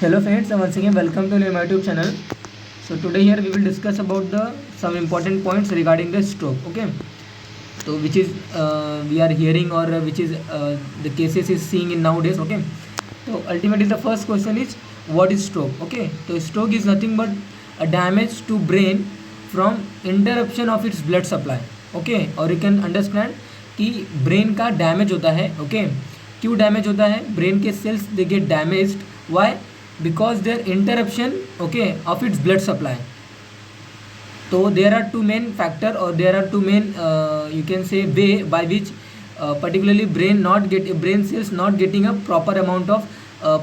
Hello friends, and once again welcome to my YouTube channel. So today here we will discuss about the some important points regarding the stroke. Okay, so which is we are hearing or which is the cases is seeing in nowadays. Okay, so ultimately the first question is what is stroke? Okay, so stroke is nothing but a damage to brain from interruption of its blood supply. Okay, और you can understand कि brain का damage होता है. Okay, क्यों damage होता है? Brain के cells they get damaged. Why? Because there interruption okay of its blood supply. तो there are two main factor और there are two main you can say way by which particularly brain cells not getting a proper amount of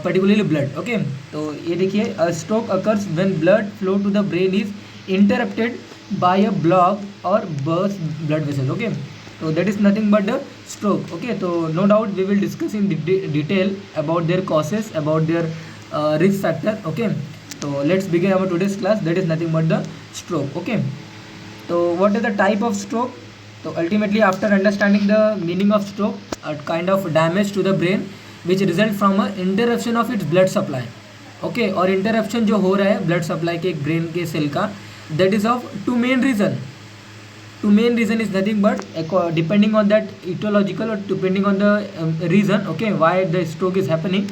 particularly blood. Okay, तो ये देखिए, a stroke occurs when blood flow to the brain is interrupted by a block or burst blood vessels. Okay, so that is nothing but the stroke. Okay, so no doubt we will discuss in detail about their causes, about their risk factor. Okay, so let's begin our today's class. That is nothing but the stroke. Okay, so what is the type of stroke? So ultimately after understanding the meaning of stroke, a kind of damage to the brain which result from a interruption of its blood supply. Okay, और interruption जो हो रहा है blood supply के brain के cell का, that is of two main reason. Two main reason is nothing but depending on that etiological or depending on the reason. Okay, why the stroke is happening,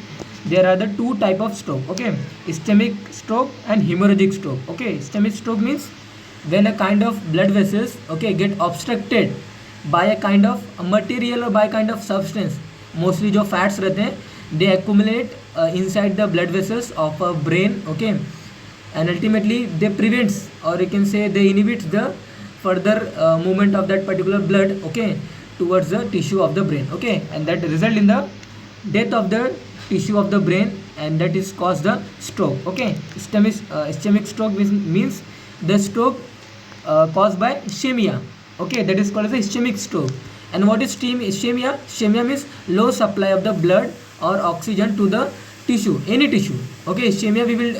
there are the two type of stroke. Okay, ischemic stroke and hemorrhagic stroke. Okay, ischemic stroke means when a kind of blood vessels okay get obstructed by a kind of material or by kind of substance. Mostly जो fats रहते हैं they accumulate inside the blood vessels of a brain. Okay, and ultimately they prevents or you can say they inhibits the further movement of that particular blood okay towards the tissue of the brain. Okay, and that result in the death of the tissue of the brain, and that is caused the stroke. Okay, ischemic stroke means the stroke caused by ischemia. Okay, that is called as a ischemic stroke. And what is ischemia? Ischemia means low supply of the blood or oxygen to the tissue, any tissue. Okay, ischemia we will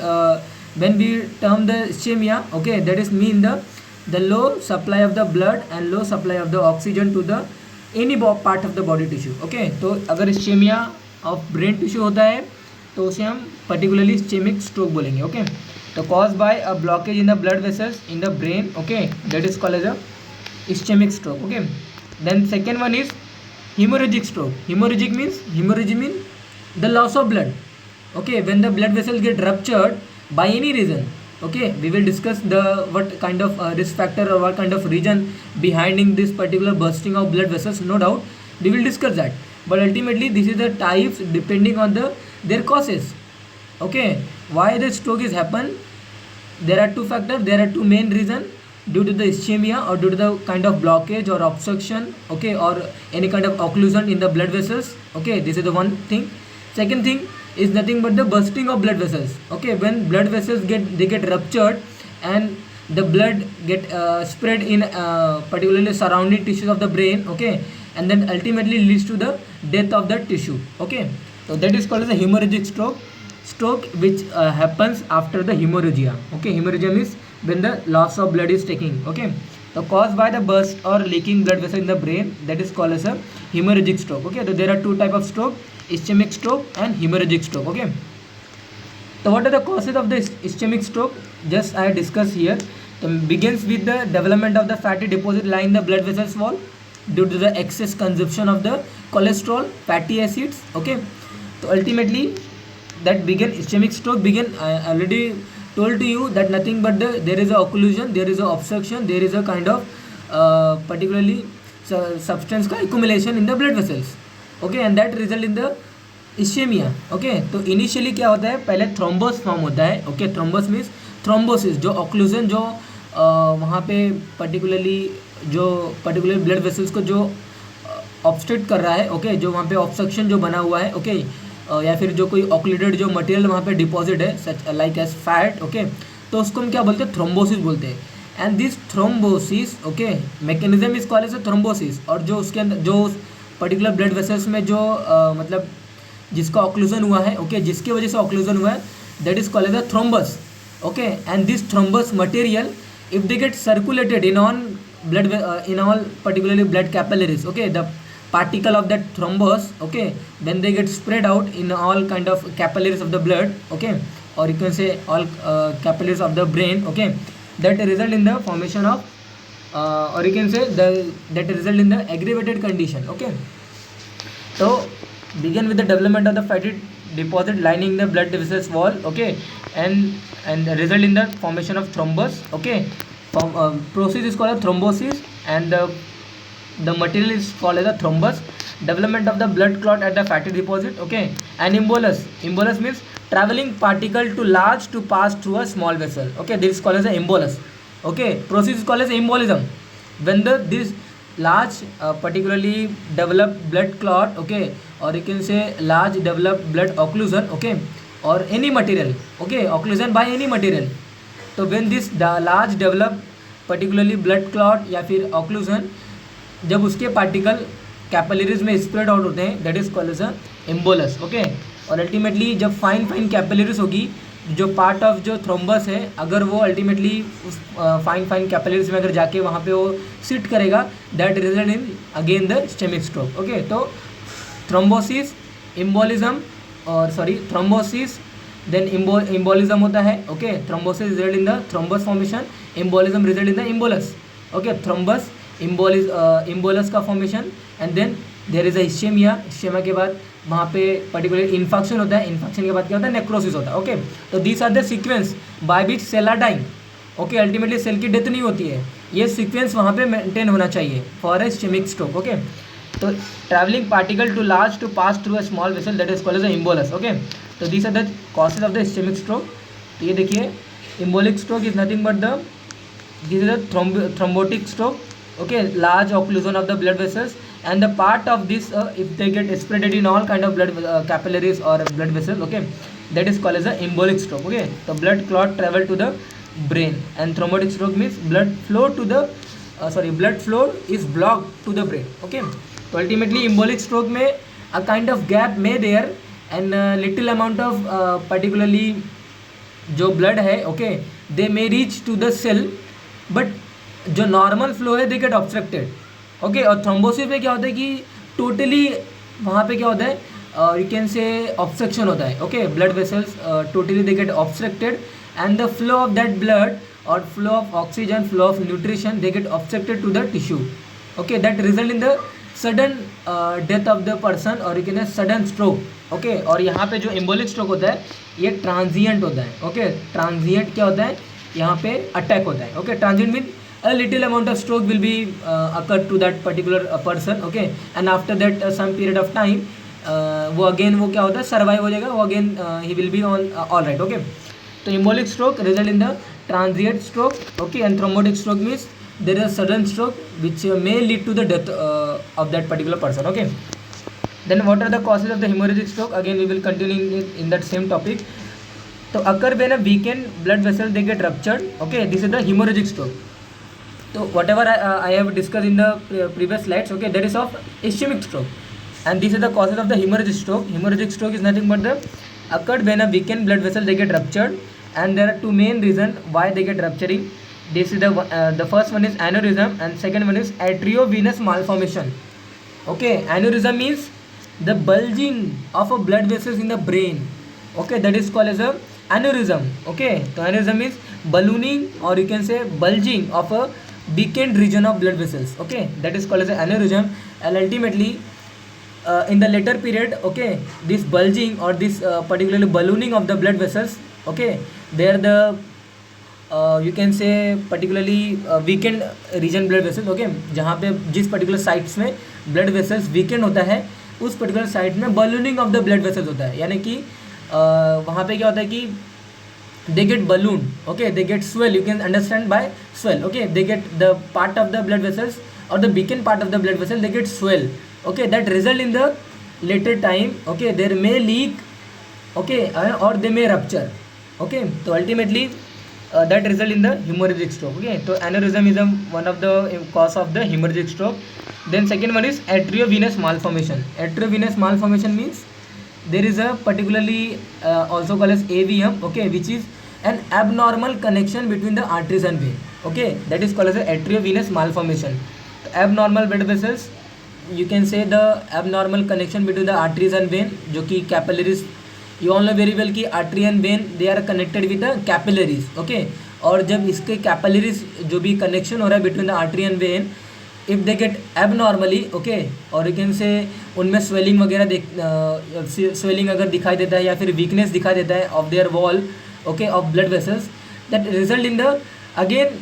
when we term the ischemia okay, that is mean the low supply of the blood and low supply of the oxygen to the any part of the body tissue. Okay, तो अगर ischemia of brain tissue होता है तो उसे हम particularly ischemic stroke बोलेंगे. Okay, तो caused by a blockage in the blood vessels in the brain. Okay, that is called as a ischemic stroke. Okay, then second one is hemorrhagic stroke. Hemorrhagic means the loss of blood. Okay, when the blood vessels get ruptured by any reason. Okay, we will discuss the what kind of risk factor or what kind of reason behind this particular bursting of blood vessels. No doubt we will discuss that, but ultimately this is the types depending on their causes. Okay, why the stroke is happen? There are two factors, there are two main reasons: due to the ischemia or due to the kind of blockage or obstruction okay or any kind of occlusion in the blood vessels. Okay, this is the one thing. Second thing is nothing but the bursting of blood vessels. Okay, when blood vessels get ruptured and the blood get spread in particularly surrounding tissues of the brain. Okay, and then ultimately leads to the death of the tissue. Okay, so that is called as a hemorrhagic stroke which happens after the hemorrhagia. Okay, hemorrhagia means when the loss of blood is taking. Okay, so caused by the burst or leaking blood vessel in the brain, that is called as a hemorrhagic stroke. Okay, so there are two type of stroke: ischemic stroke and hemorrhagic stroke. Okay, so what are the causes of the ischemic stroke? Just I discuss here. So begins with the development of the fatty deposit lying the blood vessels wall due to the excess consumption of the cholesterol, fatty acids. Okay, so ultimately that begin ischemic stroke begin. I already told to you that nothing but there is a occlusion, there is a obstruction, there is a kind of particularly substance का accumulation in the blood vessels. Okay, and that result in the ischemia. Okay, तो initially क्या होता है, पहले thrombus form होता है. Okay, thrombus means thrombosis, जो occlusion जो वहाँ पे पर्टिकुलर ब्लड वेसल्स को जो ऑब्स्ट्रक्ट कर रहा है. ओके, जो वहाँ पे ऑब्स्ट्रक्शन जो बना हुआ है. ओके, या फिर जो कोई ऑक्लूडेड जो मटेरियल वहाँ पे डिपॉजिट है such like as fat. Okay, तो उसको हम क्या बोलते हैं? थ्रोम्बोसिस बोलते हैं. And this thrombosis okay mechanism is called as a thrombosis. और जो उसके अंदर जो पर्टिकुलर ब्लड वेसल्स में जो मतलब जिसका ऑक्लूजन हुआ है ओके जिसकी वजह से ऑक्लूजन हुआ है, that is called as a thrombus. Okay, and this thrombus material if they get circulated in on blood in all particularly blood capillaries. Okay, the particle of that thrombus, okay, when they get spread out in all kind of capillaries of the blood, okay, or you can say all capillaries of the brain, okay, that result in the formation of or you can say that result in the aggravated condition, okay. So begin with the development of the fatty deposit lining the blood vessels wall, okay, and result in the formation of thrombus, okay. Process is called a thrombosis, and the material is called as a thrombus. Development of the blood clot at the fatty deposit, okay. And embolus means traveling particle to large to pass through a small vessel, okay. This is called as a embolus, okay. Process is called as embolism. When this large particularly developed blood clot, okay, or you can say large developed blood occlusion, okay, or any material, okay, occlusion by any material. तो when this large developed particularly blood clot या फिर occlusion, जब उसके particle capillaries में spread out होते हैं, that is called as a embolus, okay. और ultimately जब फाइन कैपिलरीज होगी, जो पार्ट ऑफ जो थ्रोम्बस है, अगर वो अल्टीमेटली उस फाइन कैपिलरीज में अगर जाके वहाँ पे वो सिट करेगा, that result in again the ischemic stroke, okay. तो थ्रोम्बोसिस, एम्बोलिज्म और थ्रोम्बोसिस देन एम्बोलिज्म होता है, okay. Thrombosis result in the thrombus formation, embolism result in the embolus, okay. Thrombus embolus का formation, and then there is a ischemia. Ischemia के बाद वहाँ पे particular infection होता है, इन्फेक्शन के बाद क्या होता है, नेक्रोसिस होता है, ओके. तो these are the sequence by which cell are dying, okay. Ultimately cell की डेथ नहीं होती है, ये सीक्वेंस वहाँ पे मेंटेन होना चाहिए for a ischemic stroke, okay. तो travelling particle too large to pass through a small vessel, that is called as a embolus, okay. तो these are the causes of the ischemic stroke. तो ये देखिए, embolic stroke is nothing but this is the thrombotic stroke, okay, large occlusion of the blood vessels, and the part of this if they get spreaded in all kind of blood capillaries or blood vessels, okay, that is called as a embolic stroke, okay. The blood clot travel to the brain, and thrombotic stroke means blood flow to the blood flow is blocked to the brain, okay. So ultimately embolic stroke में a kind of gap may there, and little amount of particularly जो blood है, okay, they may reach to the cell, but जो normal flow है दे get obstructed, okay. और thrombosis में क्या होता है कि टोटली वहाँ पे क्या होता है, यू कैन से ऑब्स्ट्रक्शन होता है, okay. Blood vessels totally they get obstructed, and the flow of that blood और flow of oxygen, flow of nutrition, they get obstructed to the tissue, okay. That result in the sudden death of the person, और you can sudden stroke, okay. और यहाँ पे जो embolic stroke होता है ये transient होता है, ओके. ट्रांजिएंट क्या होता है, यहाँ पे अटैक होता है, okay. Transient mean a little amount of stroke will be occur to that particular person, okay, and after that some period of time वो अगेन वो क्या होता है, सर्वाइव हो जाएगा, वो अगेन ही will be all right, okay. तो embolic stroke result in the transient stroke, okay, and thrombotic stroke means there is a sudden stroke which may lead to the death of that particular person, okay. Then what are the causes of the haemorrhagic stroke, again we will continue in that same topic. तो occur when a weekend blood vessel they get ruptured, okay, this is the haemorrhagic stroke. So whatever I have discussed in the previous slides, okay, that is of ischemic stroke, and this is the causes of the hemorrhagic stroke. Hemorrhagic stroke is nothing but the occurred when a weakened blood vessel they get ruptured, and there are two main reasons why they get rupturing. This is the first one is aneurysm, and second one is arteriovenous malformation, okay. Aneurysm means the bulging of a blood vessels in the brain, okay, that is called as a aneurysm, okay. So aneurysm means ballooning, or you can say bulging of a weakened region of blood vessels, okay, that is called as an aneurysm. And ultimately in the later period, okay, this bulging or this particularly ballooning of the blood vessels, okay, there the you can say particularly weakened region blood vessels, okay, जहाँ पे जिस particular sites में blood vessels weakened होता है, उस particular site में ballooning of the blood vessels होता है, यानी कि वहाँ पे क्या होता है कि they get balloon, okay, they get swell, you can understand by swell, okay, they get the part of the blood vessels or the weakened part of the blood vessel, they get swell, okay, that result in the later time, okay, there may leak, okay, or they may rupture, okay. So ultimately that result in the hemorrhagic stroke, okay. So aneurysm is one of the cause of the hemorrhagic stroke. Then second one is arteriovenous malformation. Arteriovenous malformation means there is a particularly also called as AVM, okay, which is an abnormal connection between the arteries and vein, okay, that is called as a arteriovenous malformation. The abnormal blood vessels, you can say the abnormal connection between the arteries and vein, जो कि capillaries you all know very well कि artery and vein they are connected with the capillaries, okay. और जब इसके capillaries जो भी connection हो रहा है between the artery and when, if they get abnormally, okay, और यू कैन से उनमें स्वेलिंग वगैरह स्वेलिंग अगर दिखाई देता है या फिर वीकनेस दिखाई देता है of their wall, okay, of blood vessels, that result in the again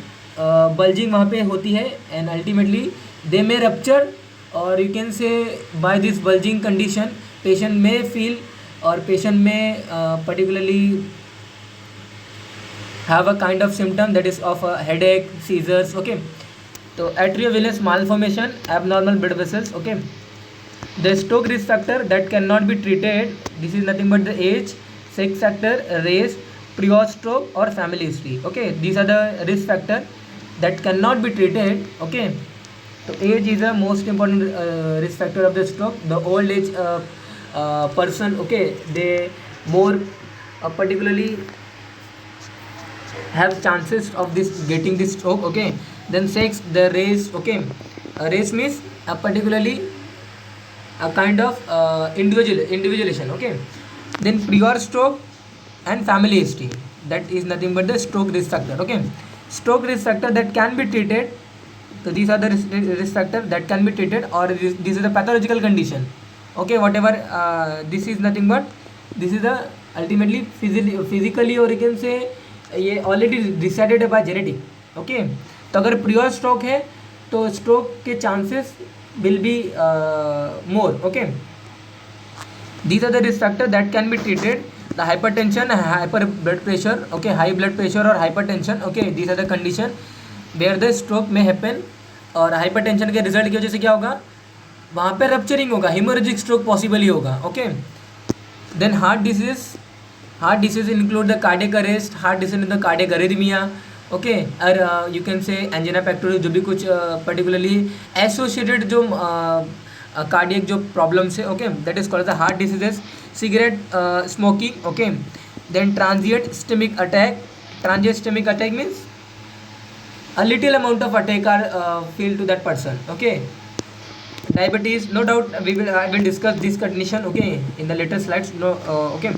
bulging वहाँ पे होती है, and ultimately they may rupture, और you can say by this bulging condition patient में फील, और पेशेंट में particularly have a kind of symptom that is of a headache, seizures, okay. So atriovenous malformation, abnormal blood vessels, okay. The stroke risk factor that cannot be treated, this is nothing but the age, sex factor, race, prior stroke or family history, okay. These are the risk factor that cannot be treated, okay. So age is the most important risk factor of the stroke. The old age person, okay, they more particularly have chances of this getting this stroke, okay. Then sex, the race, okay. Race means particularly a kind of individualization, okay. Then prior stroke and family history, that is nothing but the stroke risk factor, okay. Stroke risk factor that can be treated, so these are the risk factor that can be treated, or this is a pathological condition, okay. Whatever this is nothing but this is the ultimately physically, or you can say ये already decided है by genetic, okay. तो अगर prior stroke है तो stroke के chances will be more, okay. These are the risk factor that can be treated. The hypertension, hyper blood pressure, okay, high blood pressure और hypertension, okay, these are the condition where the stroke में happen. और hypertension के result की वजह से क्या होगा, वहाँ पे रप्चरिंग होगा, हेमोरेजिक स्ट्रोक पॉसिबल ही होगा, okay. Then heart disease include the cardiac arrest, heart disease in the cardiac arrhythmia, okay. और you can say angina pectoris, जो भी कुछ पर्टिकुलरली एसोसिएटेड जो कार्डियक जो प्रॉब्लम्स है, okay, that is called the heart diseases. Cigarette smoking, okay. Then transient ischemic attack means a little amount of attack are feel to that person, okay. Diabetes, no doubt I will discuss this condition, okay, in the later slides, no, okay.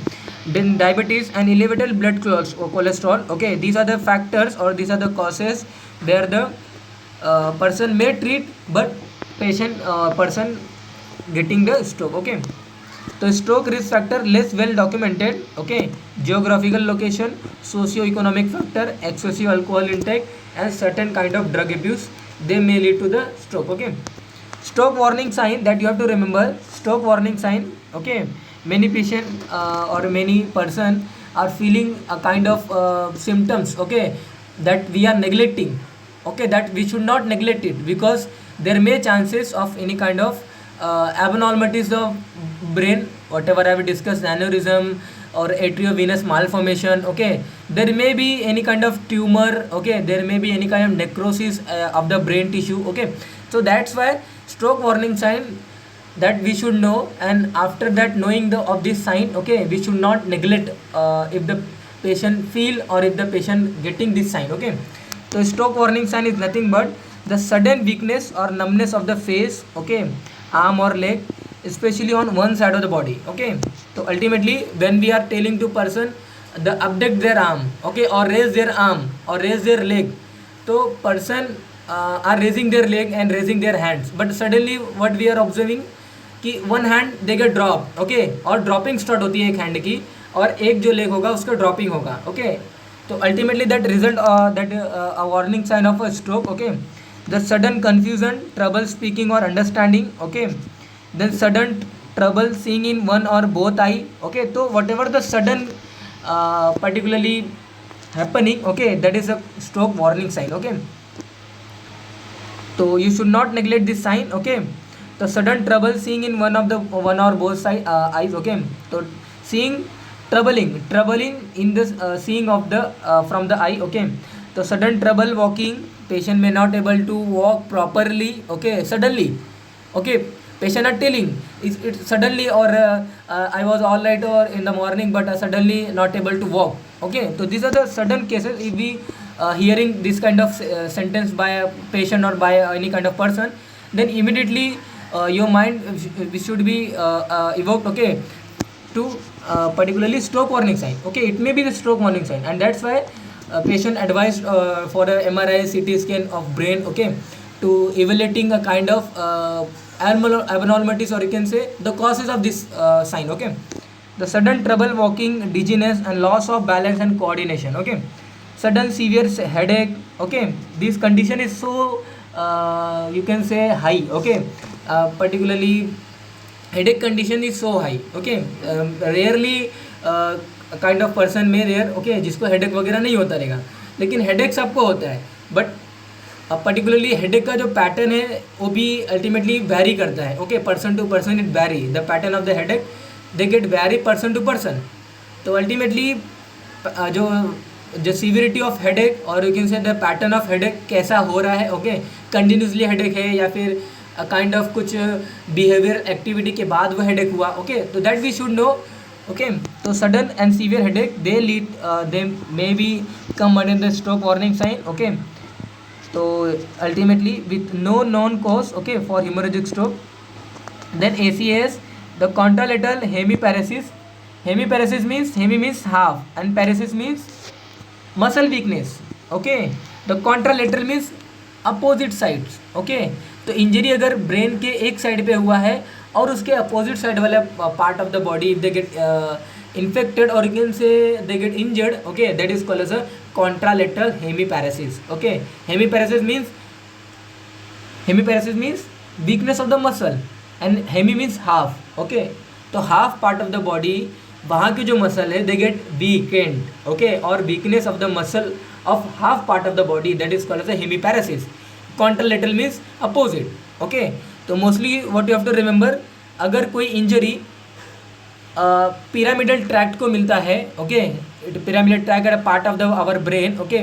Then diabetes and elevated blood cholesterol, okay, these are the factors or these are the causes where the person may treat but person getting the stroke, okay. तो stroke risk factor less well documented, okay. Geographical location, socio economic factor, excessive alcohol intake and certain kind of drug abuse, they may lead to the stroke, okay. Stroke warning sign that you have to remember. Stroke warning sign, okay. Many patient और many person are feeling a kind of symptoms, okay, that we are neglecting, okay, that we should not neglect it because there may chances of any kind of abnormalities of brain, whatever I have discussed, aneurysm or atriovenous malformation, okay. There may be any kind of tumor, okay, there may be any kind of necrosis of the brain tissue, okay. So that's why stroke warning sign that we should know, and after that knowing of this sign, okay, we should not neglect if the patient feel or if the patient getting this sign, okay. So stroke warning sign is nothing but the sudden weakness or numbness of the face, okay, arm or leg, especially on one side of the body, okay. So ultimately when we are telling to person the abduct their arm, okay, or raise their arm or raise their leg, so person are raising their leg and raising their hands, but suddenly what we are observing कि one hand they get drop, okay, और dropping start होती है एक hand की, और एक जो leg होगा उसका ड्रॉपिंग होगा, ओके. तो ultimately that result that a warning sign of a stroke, okay. The sudden confusion, trouble speaking or understanding, okay. Then sudden trouble seeing in one or both eye, okay. तो whatever the sudden particularly happening, okay, that is a stroke warning sign, okay. तो you should not neglect this sign, okay. तो sudden trouble seeing in one or both side eyes, okay. तो seeing troubling in the seeing of the from the eye, okay. तो sudden trouble walking, patient may not able to walk properly, okay, suddenly, okay. Patient are telling it suddenly, or I was all right or in the morning but suddenly not able to walk, okay. So these are the sudden cases. If we hearing this kind of sentence by a patient or by any kind of person, then immediately your mind we should be evoked, okay, to particularly stroke warning sign. Okay, it may be the stroke warning sign, and that's why patient advised for a MRI CT scan of brain, okay, to evaluating a kind of abnormalities, or you can say the causes of this sign. Okay, the sudden trouble walking, dizziness and loss of balance and coordination. Okay, sudden severe headache. Okay, this condition is so you can say high. Okay, particularly headache condition is so high. Okay, rarely kind of person में there, okay, जिसको headache वगैरह नहीं होता रहेगा, लेकिन headache सबको होता है, बट पर्टिकुलरली हेडेक का जो पैटर्न है वो भी अल्टीमेटली वैरी करता है. Okay, person to person it vary, the pattern of the headache they get vary person to person. तो अल्टीमेटली जो सीवियरिटी ऑफ हेडेक और you can say the pattern of headache कैसा हो रहा है, ओके, कंटिन्यूसली हेडेक है या फिर काइंड ऑफ कुछ बिहेवियर एक्टिविटी के बाद वो हेडेक हुआ. ओके, तो that we should know. Okay, तो sudden and severe headache they lead they may become under the stroke warning sign. Okay, तो ultimately with no known cause, okay, for haemorrhagic stroke. Then ACS, the contralateral hemiparesis. Hemiparesis means hemi means half and paresis means muscle weakness. Okay, the contralateral means opposite sides. Okay, तो injury अगर brain के एक side पे हुआ है और उसके opposite side वाला part of the body if they gate infected or you can say they get injured, okay, that is called as a contralateral hemiparesis. Okay, hemiparesis means weakness of the muscle and hemi means half. Okay, तो half part of the body, वहाँ की जो muscle है they get weakened. Okay, और weakness of the muscle of half part of the body, that is called as a hemiparesis. Contralateral means opposite. Okay, तो mostly what you have to remember, अगर कोई injury pyramidal tract को मिलता है, okay, pyramidal tract है part of the our brain. Okay,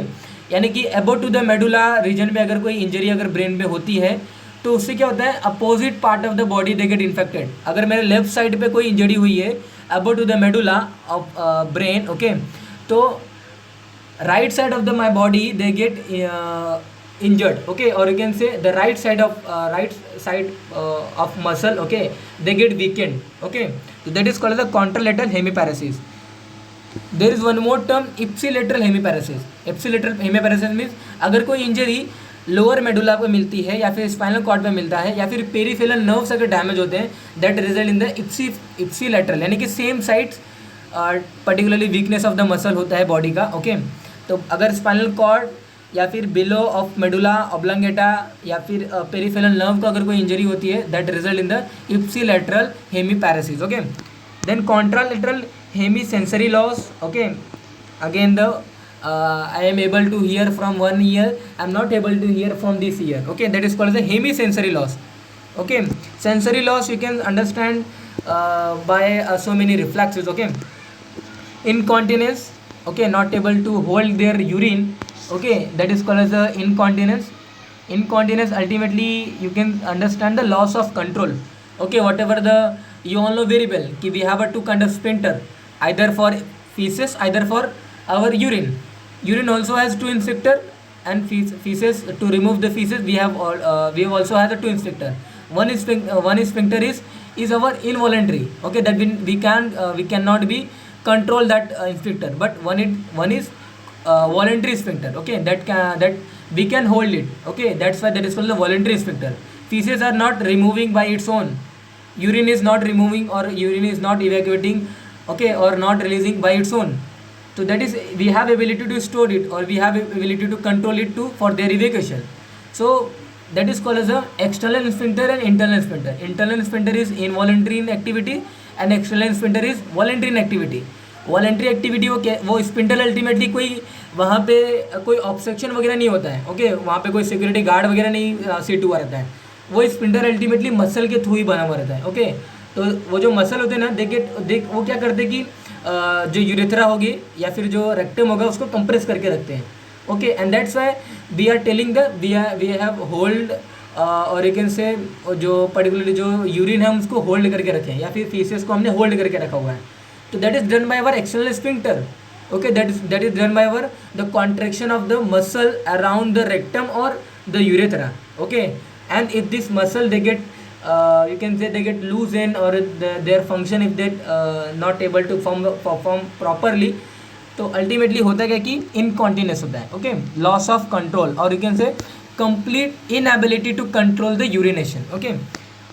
यानी कि above to the medulla region में अगर कोई इंजरी अगर ब्रेन में होती है तो उससे क्या होता है, opposite part of the body they get infected. अगर मेरे लेफ्ट साइड पे कोई इंजरी हुई है above to the medulla of brain, okay, तो right side of the my body they get injured. Okay, or you can say the right side of muscle, okay, they get weakened. Okay, so that is called as the contralateral hemiparesis. There is one more term, ipsilateral hemiparesis. Ipsilateral hemiparesis means अगर कोई injury lower medulla को मिलती है या फिर spinal cord पे मिलता है या फिर पेरिफेरल नर्व्स अगर डैमेज होते हैं, that result in the ipsilateral, यानी कि same sides particularly weakness of the muscle होता है बॉडी का. ओके, तो अगर स्पाइनल कॉर्ड या फिर बिलो ऑफ मेडुला ऑब्लंगेटा या फिर पेरिफेरल नर्व को अगर कोई इंजरी होती है, that result in the ipsilateral hemiparesis. Okay, then contralateral hemisensory loss. Okay, again the I am able to hear from one ear, I am not able to hear from this ear. Okay, that is called as the hemisensory loss. Okay, sensory loss you can understand by so many reflexes. Okay, incontinence. Okay, not able to hold their urine. Okay, that is called as a incontinence. Incontinence ultimately you can understand the loss of control. Okay, whatever the, you all know very well कि we have a two kind of sphincter, either for feces, either for our urine. Urine also has two sphincter, and feces, to remove the feces we have also have the two sphincter. One sphincter is our involuntary. Okay, that we cannot be control that sphincter, but one is voluntary sphincter. Okay, that we can hold it. Okay, that's why that is called the voluntary sphincter. Feces are not removing by its own, urine is not removing or urine is not evacuating, okay, or not releasing by its own. So that is, we have ability to store it or we have ability to control it too for their evacuation. So that is called as a external sphincter and internal sphincter. Internal sphincter is involuntary in activity and external sphincter is voluntary in activity. Voluntary activity वो spindle ultimately कोई वहाँ पे कोई obstruction वगैरह नहीं होता है. Okay, वहाँ पे कोई सिक्योरिटी गार्ड वगैरह नहीं सीट हुआ रहता है. वो स्पिंडल अल्टीमेटली मसल के थ्रू ही बना हुआ रहता है. ओके, तो वो जो मसल होते हैं ना, वो क्या करते हैं कि जो यूरेथ्रा होगी या फिर जो रेक्टम होगा उसको कंप्रेस करके रखते हैं. Okay, and that's why we are telling we have hold और यू कैन से जो पर्टिकुलरली जो यूरिन है हम उसको होल्ड करके रखें या फिर फीसेस को हमने होल्ड करके रखा हुआ है. So that is done by our external sphincter. Okay, that is done by our the contraction of the muscle around the rectum or the urethra. Okay, and if this muscle they get you can say they get loosened or their function if they not able to perform properly. तो ultimately होता क्या कि incontinence होता है, okay, loss of control, और you can say complete inability to control the urination, okay,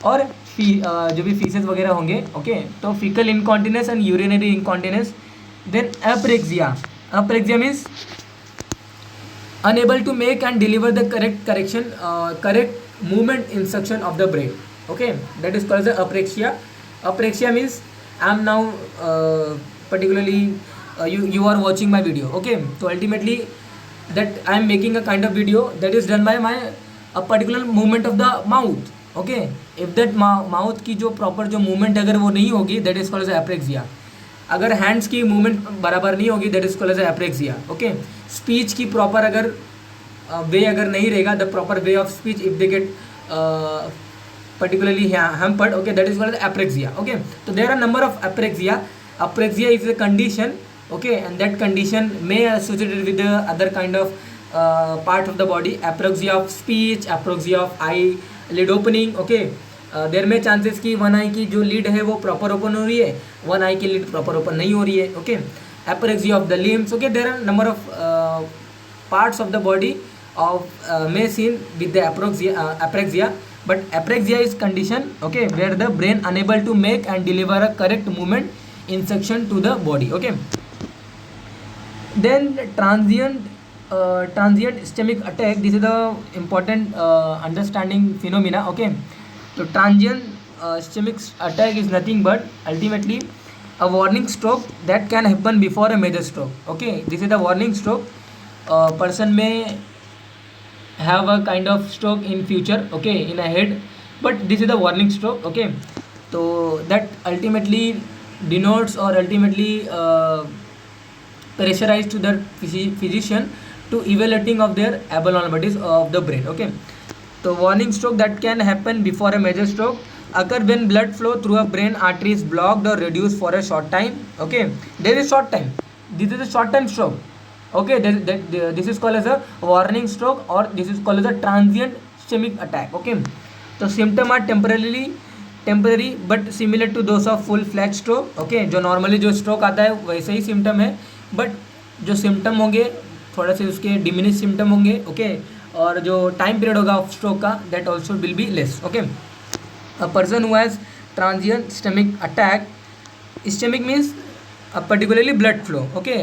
और जो भी फीसेस वगैरह होंगे, ओके, तो faecal incontinence and urinary incontinence. Then apraxia. Apraxia means unable to make and deliver the correct movement instruction of the brain, okay, that is called as apraxia. Apraxia means I am now particularly you are watching my video, okay, so ultimately that I am making a kind of video that is done by a particular movement of the mouth, okay. if that mouth की जो proper जो movement अगर वो नहीं होगी, that is called as apraxia. अगर hands की movement बराबर नहीं होगी, that is called as apraxia, okay. Speech की प्रॉपर अगर वे अगर नहीं रहेगा, the proper way of speech if they get particularly hampered, okay, that is called as apraxia, okay. तो there are number of apraxia. Apraxia is a condition, okay, and that condition may associated with the other kind of part of the body. Apraxia of speech, apraxia of eyelid opening, okay. देर में chances कि one आई की जो lead है वो proper open हो रही है, one आई की लीड प्रॉपर ओपन नहीं हो रही है, okay. Apraxia of the limbs, okay, there are number of parts of the body of may seen with the apraxia, but apraxia is condition, okay, where the brain unable to make and deliver a correct movement instruction to the body, okay. Then transient ischemic attack. This is the important understanding phenomena, okay. So transient ischemic attack is nothing but ultimately a warning stroke that can happen before a major stroke, okay. This is the warning stroke. Person may have a kind of stroke in future, okay, in a head, but this is the warning stroke, okay. So that ultimately denotes or ultimately pressurize to the physician to evaluating of their abnormalities of the brain, okay. So warning stroke that can happen before a major stroke occur when blood flow through a brain artery is blocked or reduced for a short time, okay. There is short time, this is a short time stroke, okay. This is called as a warning stroke or this is called as a transient ischemic attack, okay. So symptom are temporary but similar to those of full fledged stroke, okay. जो normally जो stroke आता है वैसे ही symptom है, but जो symptom होंगे थोड़ा से उसके डिमिनिश सिम्टम होंगे, ओके, और जो टाइम पीरियड होगा ऑफ स्ट्रोक का that also will be less, okay. A person who has transient stomach attack, stomach means particularly blood flow, okay.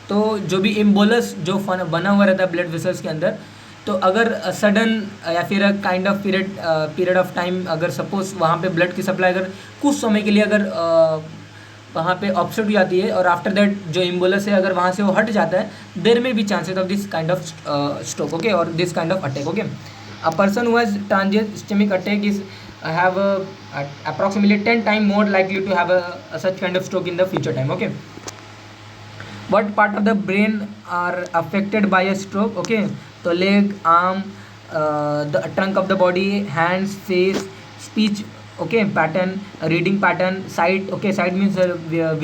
तो जो भी एम्बोलस जो बना हुआ रहता है ब्लड वेसल्स के अंदर, तो अगर सडन या फिर kind of period of time अगर सपोज वहाँ पे ब्लड की सप्लाई अगर कुछ समय के लिए अगर वहाँ पे ऑब्स्ट्रक्ट हो जाती है और आफ्टर दैट जो एम्बुलेंस है अगर वहाँ से वो हट जाता है, देर में भी chances of this kind of stroke, okay, और this kind of attack, okay. A person who has transient ischemic attack is have approximately 10 times more likely to have a such kind of stroke in the future time, okay. What part of the brain are affected by a stroke, okay. तो leg, arm, the trunk of the body, hands, face, speech, okay, pattern, reading pattern, sight, okay, sight means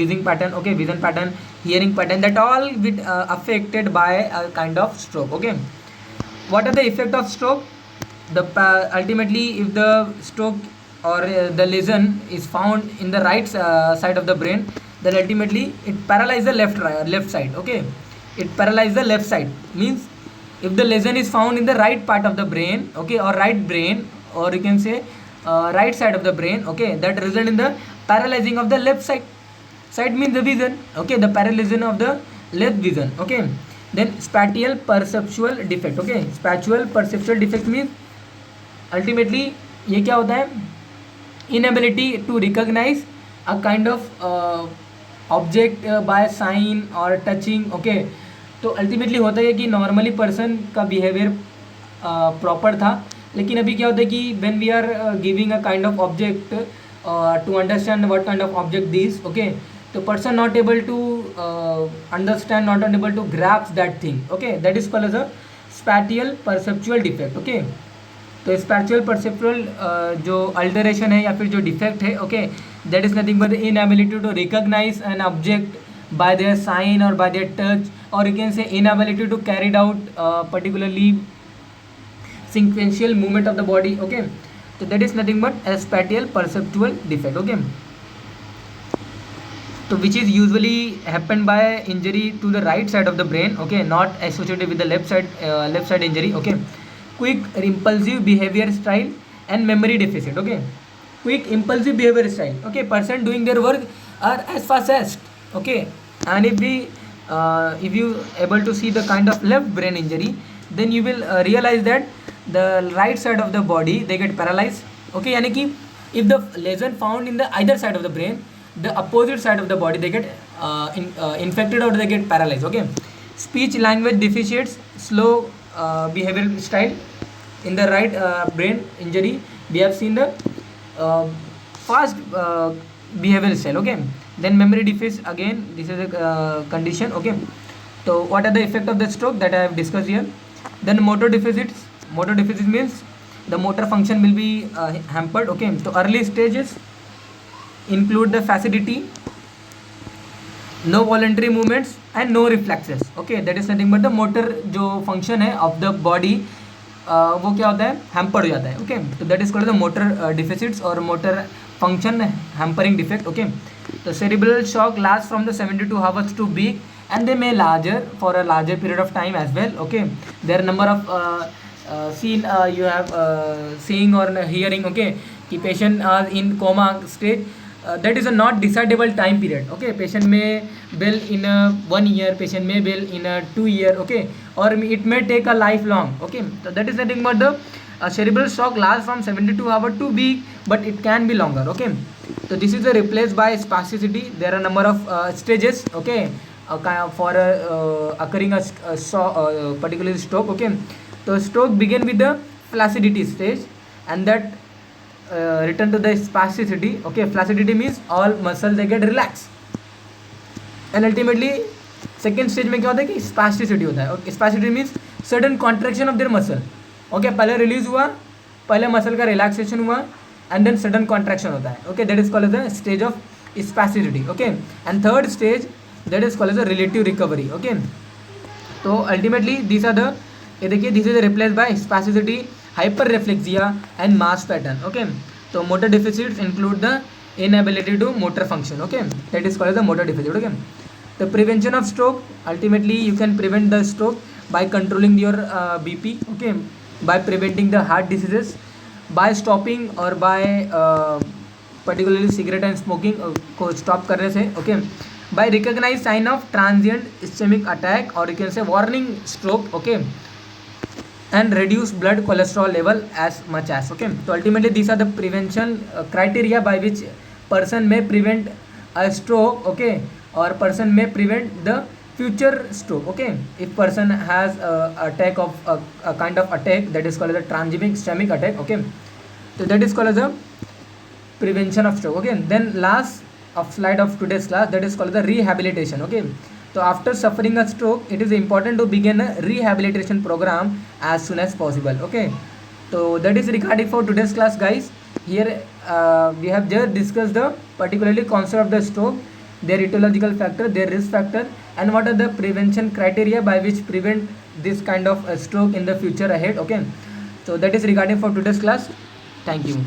vision pattern, okay, vision pattern, hearing pattern, that all with affected by a kind of stroke, okay. What are the effect of stroke? The ultimately if the stroke or the lesion is found in the right side of the brain, then ultimately it paralyzes the left side, okay. It paralyzes the left side means if the lesion is found in the right part of the brain, okay, or right brain, or you can say right side of the brain, okay, that result in the paralyzing of the left side means the vision, okay, the paralysis of the left vision, okay. Then spatial perceptual defect, okay. Spatial perceptual defect means ultimately ये क्या होता है, inability to recognize a kind of object by sign or touching, okay. तो ultimately होता है कि normally person का behaviour proper था, लेकिन अभी क्या होता है कि when we are giving a kind of object to understand what kind of object this, okay, तो person not able to understand, not able to grasp that thing, okay, that is called as a spatial perceptual defect, okay. तो spatial perceptual जो alteration है या फिर जो defect है, okay, that is nothing but inability to recognise an object by their sign or by their touch, or you can say inability to carry out particularly sequential movement of the body, okay. So that is nothing but a spatial perceptual defect. Okay, so which is usually happened by injury to the right side of the brain. Okay, not associated with the left side injury. Okay, quick impulsive behavior style and memory deficit. Okay, quick impulsive behavior style. Okay, person doing their work are as fast as. Okay, and if you able to see the kind of left brain injury, then you will realize that the right side of the body they get paralyzed. Okay, yani ki if the lesion found in the either side of the brain, the opposite side of the body they get infected or they get paralyzed. Okay, speech language deficits, slow behavioral style. In the right brain injury we have seen the fast behavioral style. Okay, then memory deficit, again this is a condition. Okay, so what are the effect of the stroke that I have discussed here? Then motor deficits. Motor deficit means the motor function will be hampered. Okay, so early stages include the facility, no voluntary movements and no reflexes. Okay, that is nothing but the motor जो function है of the body वो क्या होता है, hampered हो जाता है. Okay, तो that is called the motor deficits or motor function hampering defect. Okay, the cerebral shock lasts from the 72 hours to week and they may larger for a larger period of time as well. Okay, there are number of seen you have seeing or hearing. Okay, कि patient are in coma stage. That is a not decidable time period. Okay, patient may bill in a 1 year, patient may bill in a 2 year. Okay, or it may take a lifelong. Okay, so that is nothing but the cerebral shock lasts from 72 hours to week, but it can be longer. Okay, so this is replaced by spasticity. There are number of stages. Okay, for occurring a particular stroke. Okay, so stroke begin with the flaccidity stage and that return to the spasticity. Okay, flaccidity means all muscle they get relaxed and ultimately second stage में क्या होता है कि spasticity होता है. Okay, spasticity means sudden contraction of their muscle. Okay, पहले release हुआ, पहले muscle का relaxation हुआ and then sudden contraction होता है. Okay, that is called as the stage of spasticity. Okay, and third stage that is called as a relative recovery. Okay, तो ultimately these are the, ये देखिए this is replaced by spasticity, hyperreflexia and mass pattern. Okay, so motor deficits include the inability to motor function. Okay, that is called as the motor deficit. Okay, the prevention of stroke, ultimately you can prevent the stroke by controlling your BP. Okay, by preventing the heart diseases, by stopping or by particularly cigarette and smoking को stop करने से. Okay, by recognize sign of transient ischemic attack or you can say warning stroke. Okay, and reduce blood cholesterol level as much as. Okay, so ultimately these are the prevention criteria by which person may prevent a stroke. Okay, or person may prevent the future stroke. Okay, if person has a attack of a kind of attack that is called as a transient ischemic attack. Okay, so that is called as a prevention of stroke. Okay, then last of slide of today's class, that is called the rehabilitation. Okay, so after suffering a stroke it is important to begin a rehabilitation program as soon as possible. Okay, so that is regarding for today's class guys. Here we have just discussed the particularly concept of the stroke, their etiological factor, their risk factor and what are the prevention criteria by which prevent this kind of stroke in the future ahead. Okay, so that is regarding for today's class. Thank you.